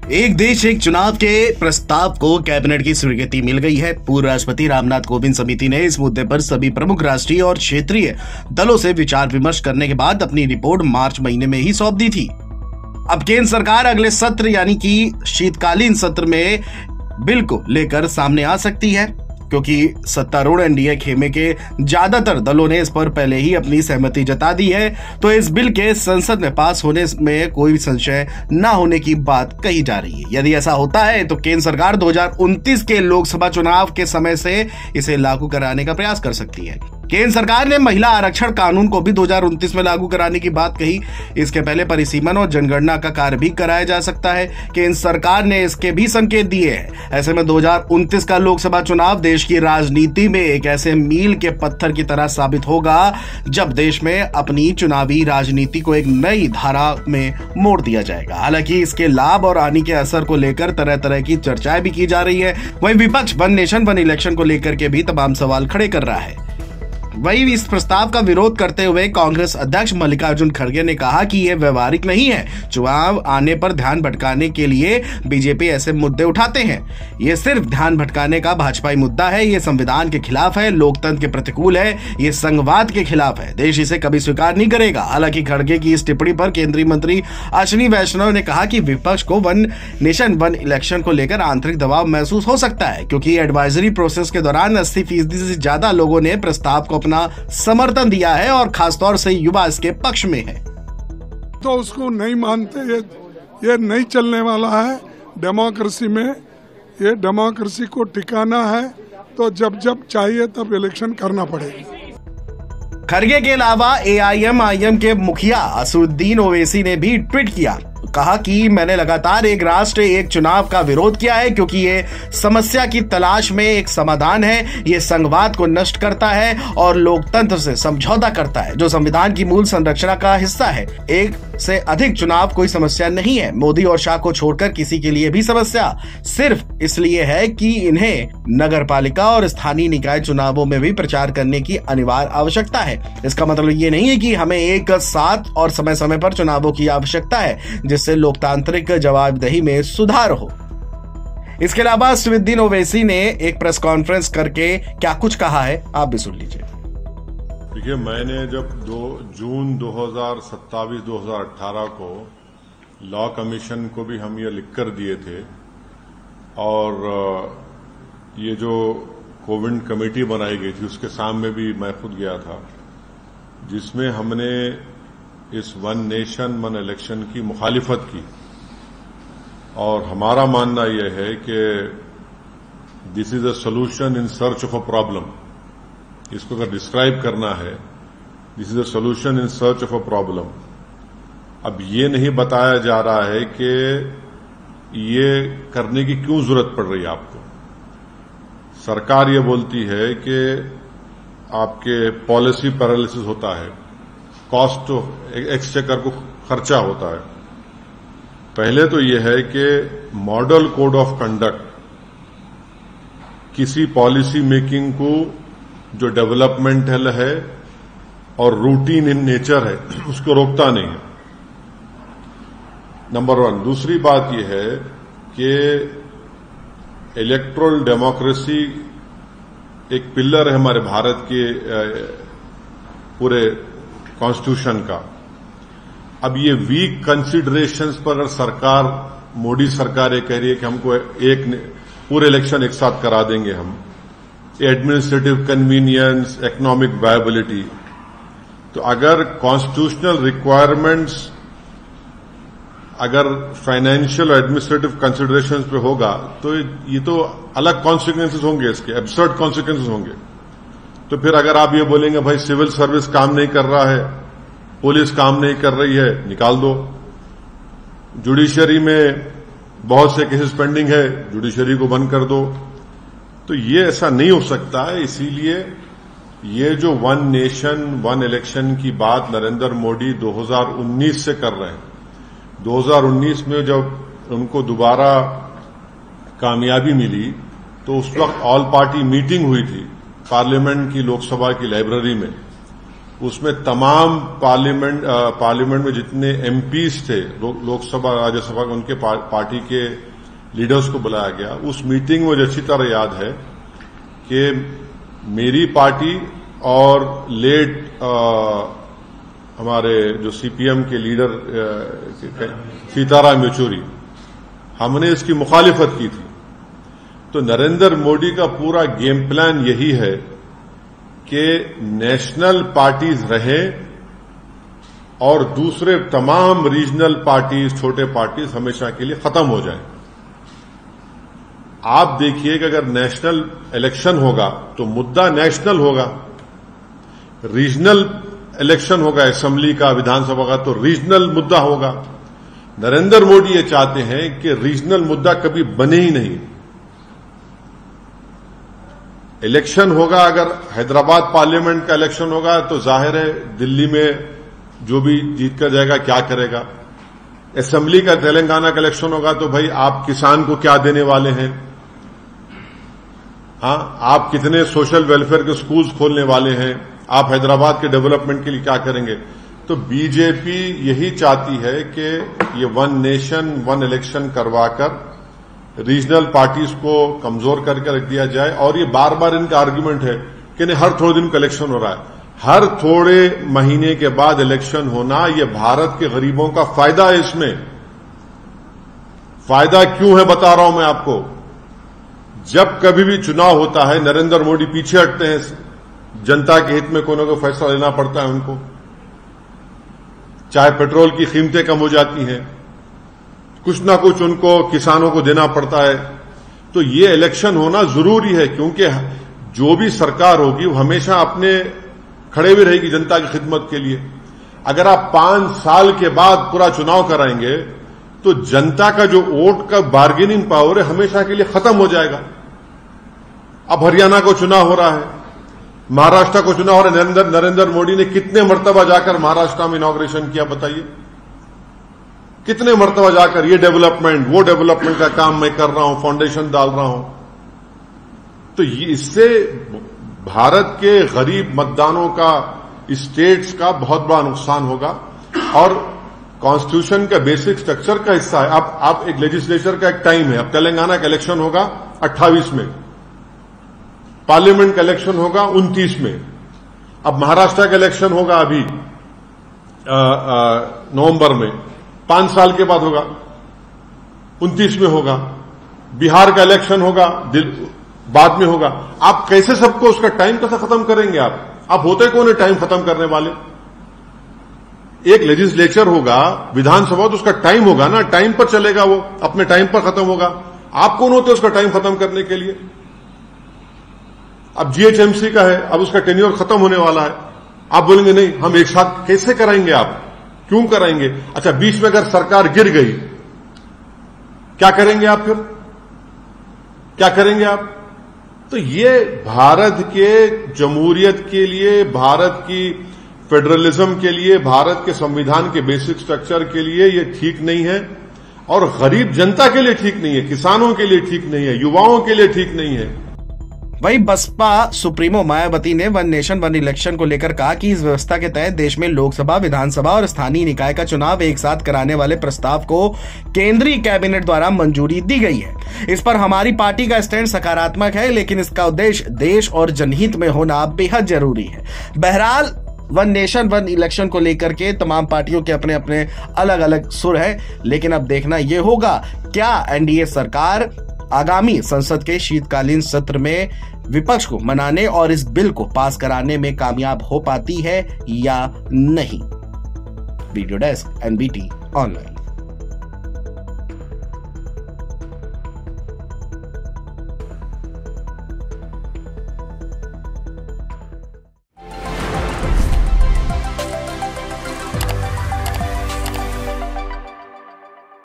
एक देश एक चुनाव के प्रस्ताव को कैबिनेट की स्वीकृति मिल गई है। पूर्व राष्ट्रपति रामनाथ कोविंद समिति ने इस मुद्दे पर सभी प्रमुख राष्ट्रीय और क्षेत्रीय दलों से विचार विमर्श करने के बाद अपनी रिपोर्ट मार्च महीने में ही सौंप दी थी। अब केंद्र सरकार अगले सत्र यानी कि शीतकालीन सत्र में बिल को लेकर सामने आ सकती है, क्योंकि सत्तारूढ़ एनडीए खेमे के ज्यादातर दलों ने इस पर पहले ही अपनी सहमति जता दी है। तो इस बिल के संसद में पास होने में कोई संशय न होने की बात कही जा रही है। यदि ऐसा होता है तो केंद्र सरकार 2029 के लोकसभा चुनाव के समय से इसे लागू कराने का प्रयास कर सकती है। केंद्र सरकार ने महिला आरक्षण कानून को भी 2029 में लागू कराने की बात कही। इसके पहले परिसीमन और जनगणना का कार्य भी कराया जा सकता है। केंद्र सरकार ने इसके भी संकेत दिए हैं। ऐसे में 2029 का लोकसभा चुनाव देश की राजनीति में एक ऐसे मील के पत्थर की तरह साबित होगा जब देश में अपनी चुनावी राजनीति को एक नई धारा में मोड़ दिया जाएगा। हालांकि इसके लाभ और हानि के असर को लेकर तरह तरह की चर्चाएं भी की जा रही है। वहीं विपक्ष वन नेशन वन इलेक्शन को लेकर के भी तमाम सवाल खड़े कर रहा है। वहीं इस प्रस्ताव का विरोध करते हुए कांग्रेस अध्यक्ष मल्लिकार्जुन खड़गे ने कहा कि यह व्यवहारिक नहीं है। चुनाव आने पर ध्यान भटकाने के लिए बीजेपी ऐसे मुद्दे उठाते हैं। यह सिर्फ ध्यान भटकाने का भाजपाई मुद्दा है। यह संविधान के खिलाफ है, लोकतंत्र के प्रतिकूल है, यह संघवाद के खिलाफ है। देश इसे कभी स्वीकार नहीं करेगा। हालांकि खड़गे की इस टिप्पणी पर केंद्रीय मंत्री अश्विनी वैष्णव ने कहा कि विपक्ष को वन नेशन वन इलेक्शन को लेकर आंतरिक दबाव महसूस हो सकता है, क्योंकि एडवाइजरी प्रोसेस के दौरान 80% से ज्यादा लोगों ने प्रस्ताव को अपना समर्थन दिया है और खासतौर से युवा इसके पक्ष में है। तो उसको नहीं मानते, ये नहीं चलने वाला है डेमोक्रेसी में। ये डेमोक्रेसी को टिकाना है तो जब जब चाहिए तब इलेक्शन करना पड़ेगा। खड़गे के अलावा एआईएमआईएम के मुखिया असदुद्दीन ओवैसी ने भी ट्वीट किया, कहा कि मैंने लगातार एक राष्ट्र एक चुनाव का विरोध किया है, क्योंकि ये समस्या की तलाश में एक समाधान है। ये संघवाद को नष्ट करता है और लोकतंत्र से समझौता करता है, जो संविधान की मूल संरचना का हिस्सा है। एक से अधिक चुनाव कोई समस्या नहीं है। मोदी और शाह को छोड़कर किसी के लिए भी समस्या सिर्फ इसलिए है कि इन्हें नगरपालिका और स्थानीय निकाय चुनावों में भी प्रचार करने की अनिवार्य आवश्यकता है। इसका मतलब ये नहीं है कि हमें एक साथ और समय समय पर चुनावों की आवश्यकता है, जिससे लोकतांत्रिक जवाबदेही में सुधार हो। इसके अलावा असदुद्दीन ओवैसी ने एक प्रेस कॉन्फ्रेंस करके क्या कुछ कहा है, आप भी सुन लीजिए। देखिए, मैंने जब 2 जून 2027-2018 को लॉ कमीशन को भी हम ये लिखकर दिए थे, और ये जो कोविड कमेटी बनाई गई थी उसके सामने भी मैं खुद गया था, जिसमें हमने इस वन नेशन वन इलेक्शन की मुखालिफत की। और हमारा मानना यह है कि this is a solution in search of a problem. इसको अगर डिस्क्राइब करना है, this is a solution in search of a problem. अब ये नहीं बताया जा रहा है कि ये करने की क्यों जरूरत पड़ रही है आपको। सरकार ये बोलती है कि आपके पॉलिसी पैरालिसिस होता है, कॉस्ट ऑफ एक्सचेकर को खर्चा होता है। पहले तो यह है कि मॉडल कोड ऑफ कंडक्ट किसी पॉलिसी मेकिंग को जो डेवलपमेंटल है और रूटीन इन नेचर है उसको रोकता नहीं है, नंबर 1। दूसरी बात यह है कि इलेक्टोरल डेमोक्रेसी एक पिलर है हमारे भारत के पूरे कॉन्स्टिट्यूशन का। अब ये वीक कंसिडरेशंस पर अगर सरकार, मोदी सरकार ये कह रही है कि हमको एक पूरे इलेक्शन एक साथ करा देंगे हम, एडमिनिस्ट्रेटिव कन्वीनियंस, इकोनॉमिक वायबिलिटी, तो अगर कॉन्स्टिट्यूशनल रिक्वायरमेंट्स अगर फाइनेंशियल और एडमिनिस्ट्रेटिव कंसिडरेशंस पे होगा तो ये तो अलग कॉन्सिक्वेंसेस होंगे, इसके एब्सर्ड कॉन्सिक्वेंसेस होंगे। तो फिर अगर आप ये बोलेंगे भाई सिविल सर्विस काम नहीं कर रहा है, पुलिस काम नहीं कर रही है, निकाल दो। जुडिशरी में बहुत से केसेस पेंडिंग है, जुडिशरी को बंद कर दो। तो ये ऐसा नहीं हो सकता है। इसीलिए ये जो वन नेशन वन इलेक्शन की बात नरेंद्र मोदी 2019 से कर रहे हैं, 2019 में जब उनको दोबारा कामयाबी मिली तो उस वक्त ऑल पार्टी मीटिंग हुई थी पार्लियामेंट की लोकसभा की लाइब्रेरी में, उसमें तमाम पार्लियामेंट में जितने एमपीज थे, लोकसभा राज्यसभा के, उनके पार्टी के लीडर्स को बुलाया गया। उस मीटिंग में मुझे अच्छी तरह याद है कि मेरी पार्टी और लेट हमारे जो सीपीएम के लीडर सीताराम येचुरी, हमने इसकी मुखालिफत की थी। तो नरेंद्र मोदी का पूरा गेम प्लान यही है कि नेशनल पार्टीज रहें और दूसरे तमाम रीजनल पार्टीज, छोटे पार्टीज हमेशा के लिए खत्म हो जाएं। आप देखिए कि अगर नेशनल इलेक्शन होगा तो मुद्दा नेशनल होगा, रीजनल इलेक्शन होगा असेंबली का, विधानसभा का, तो रीजनल मुद्दा होगा। नरेंद्र मोदी ये चाहते हैं कि रीजनल मुद्दा कभी बने ही नहीं। इलेक्शन होगा, अगर हैदराबाद पार्लियामेंट का इलेक्शन होगा तो जाहिर है दिल्ली में जो भी जीत कर जाएगा क्या करेगा। असेंबली का तेलंगाना का इलेक्शन होगा तो भाई आप किसान को क्या देने वाले हैं, हाँ, आप कितने सोशल वेलफेयर के स्कूल्स खोलने वाले हैं, आप हैदराबाद के डेवलपमेंट के लिए क्या करेंगे। तो बीजेपी यही चाहती है कि ये वन नेशन वन इलेक्शन करवाकर रीजनल पार्टीज को कमजोर करके रख दिया जाए। और ये बार बार इनका आर्ग्यूमेंट है कि नहीं, हर थोड़े दिन का इलेक्शन हो रहा है। हर थोड़े महीने के बाद इलेक्शन होना, ये भारत के गरीबों का फायदा है। इसमें फायदा क्यों है बता रहा हूं मैं आपको। जब कभी भी चुनाव होता है नरेंद्र मोदी पीछे हटते हैं, जनता के हित में कोई ना कोई फैसला लेना पड़ता है उनको, चाहे पेट्रोल की कीमतें कम हो जाती हैं, कुछ ना कुछ उनको किसानों को देना पड़ता है। तो ये इलेक्शन होना जरूरी है, क्योंकि जो भी सरकार होगी वो हमेशा अपने खड़े भी रहेगी जनता की खिदमत के लिए। अगर आप 5 साल के बाद पूरा चुनाव कराएंगे तो जनता का जो वोट का बार्गेनिंग पावर है हमेशा के लिए खत्म हो जाएगा। अब हरियाणा को चुनाव हो रहा है, महाराष्ट्र को चुनाव हो रहा है। नरेंद्र मोदी ने कितने मर्तबा जाकर महाराष्ट्र में इनॉग्रेशन किया बताइए, कितने मर्तबा जाकर ये डेवलपमेंट वो डेवलपमेंट का काम मैं कर रहा हूं, फाउंडेशन डाल रहा हूं। तो इससे भारत के गरीब मतदानों का, स्टेट्स का बहुत बड़ा नुकसान होगा और कॉन्स्टिट्यूशन का बेसिक स्ट्रक्चर का हिस्सा है। अब आप एक लेजिस्लेचर का एक टाइम है। अब तेलंगाना का इलेक्शन होगा 28 में, पार्लियामेंट का इलेक्शन होगा 29 में, अब महाराष्ट्र का इलेक्शन होगा अभी नवंबर में, 5 साल के बाद होगा, 29 में होगा, बिहार का इलेक्शन होगा बाद में होगा। आप कैसे सबको उसका टाइम कैसे खत्म करेंगे। आप होते कौन है टाइम खत्म करने वाले। एक लेजिस्लेचर होगा, विधानसभा, तो उसका टाइम होगा ना, टाइम पर चलेगा, वो अपने टाइम पर खत्म होगा। आप कौन होते उसका टाइम खत्म करने के लिए। अब जीएचएमसी का है, अब उसका टेन्योर खत्म होने वाला है, आप बोलेंगे नहीं हम एक साथ कैसे कराएंगे, आप क्यों कराएंगे। अच्छा, बीच में अगर सरकार गिर गई क्या करेंगे आप, फिर क्या करेंगे आप। तो ये भारत के जमहूरियत के लिए, भारत की फेडरलिज्म के लिए, भारत के संविधान के बेसिक स्ट्रक्चर के लिए ये ठीक नहीं है और गरीब जनता के लिए ठीक नहीं है, किसानों के लिए ठीक नहीं है, युवाओं के लिए ठीक नहीं है। वहीं बसपा सुप्रीमो मायावती ने वन नेशन वन इलेक्शन को लेकर कहा कि इस व्यवस्था के तहत देश में लोकसभा, विधानसभा और स्थानीय निकाय का चुनाव एक साथ कराने वाले प्रस्ताव को केंद्रीय कैबिनेट द्वारा मंजूरी दी गई है। इस पर हमारी पार्टी का स्टैंड सकारात्मक है, लेकिन इसका उद्देश्य देश और जनहित में होना बेहद जरूरी है। बहरहाल वन नेशन वन इलेक्शन को लेकर के तमाम पार्टियों के अपने अपने अलग अलग सुर है, लेकिन अब देखना यह होगा क्या एनडीए सरकार आगामी संसद के शीतकालीन सत्र में विपक्ष को मनाने और इस बिल को पास कराने में कामयाब हो पाती है या नहीं। Video desk, NBT online.